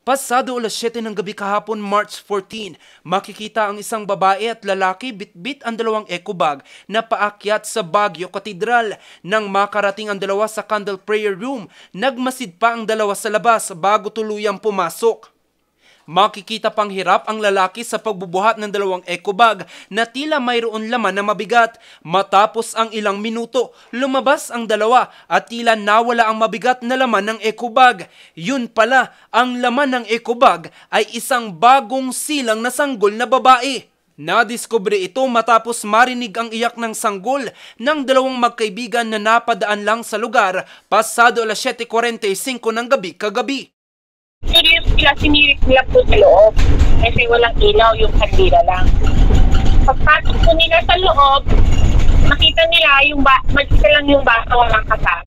Pasado alas 7 ng gabi kahapon, March 14, makikita ang isang babae at lalaki bitbit ang dalawang eco bag na paakyat sa Baguio Cathedral. Nang makarating ang dalawa sa candle prayer room, nagmasid pa ang dalawa sa labas bago tuluyang pumasok. Makikita pang hirap ang lalaki sa pagbubuhat ng dalawang eco bag na tila mayroon laman na mabigat. Matapos ang ilang minuto, lumabas ang dalawa at tila nawala ang mabigat na laman ng eco bag. Yun pala, ang laman ng eco bag ay isang bagong silang na sanggol na babae. Nadiskubre ito matapos marinig ang iyak ng sanggol ng dalawang magkaibigan na napadaan lang sa lugar pasado alas 7:45 ng gabi kagabi. Curious sila, sinirit nila po sa loob kasi walang ilaw, yung kandila lang. Pagpasok po nila sa loob, nakita nila mag-isa lang yung bata, walang kasama.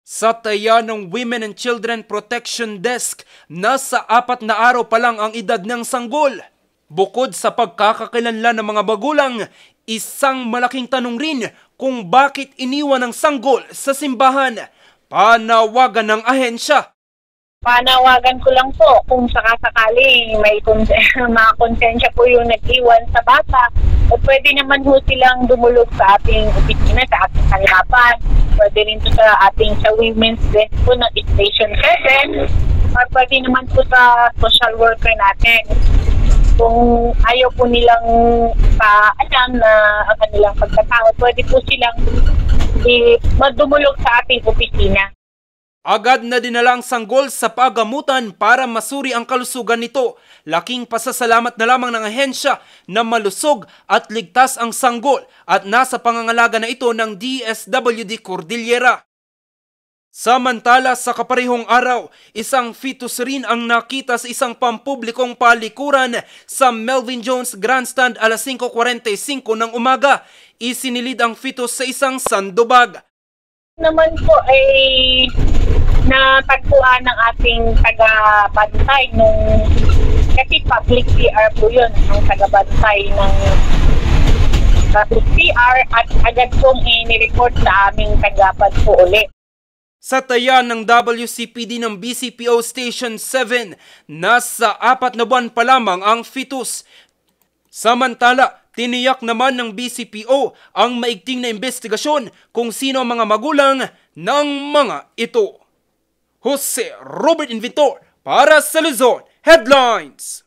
Sa taya ng Women and Children Protection Desk, nasa 4 na araw pa lang ang edad ng sanggol. Bukod sa pagkakakilanlan ng mga magulang, isang malaking tanong rin kung bakit iniwan ng sanggol sa simbahan. Panawagan ng ahensya. Panawagan ko lang po kung sakasakali may mga konsensya po yung nag-iwan sa bata, o pwede naman po silang dumulog sa ating opisina, sa ating harapan. Pwede rin po sa women's desk po ng Station 7, or pwede naman po sa social worker natin. Kung ayaw po nilang paalam na ang kanilang pagkatao, pwede po silang dumulog sa ating opisina. Agad na dinala ang sanggol sa pagamutan para masuri ang kalusugan nito. Laking pasasalamat na lamang ng ahensya na malusog at ligtas ang sanggol at nasa pangangalaga na ito ng DSWD Cordillera. Samantala, sa kaparehong araw, isang fetus rin ang nakita sa isang pampublikong palikuran sa Melvin Jones Grandstand alas 5:45 ng umaga. Isinilid ang fetus sa isang sandubag. Naman po ay natagpuan ng ating taga-bantay kasi public PR po yun, ang taga-bantay ng public PR, at agad pong inireport sa aming tagapad po ulit. Sa taya ng WCPD ng BCPO Station 7, nasa 4 na buwan pa lamang ang fetus. Samantala, tiniyak naman ng BCPO ang maigting na investigasyon kung sino ang mga magulang ng mga ito. Jose Robert Inventor para sa Luzon Headlines.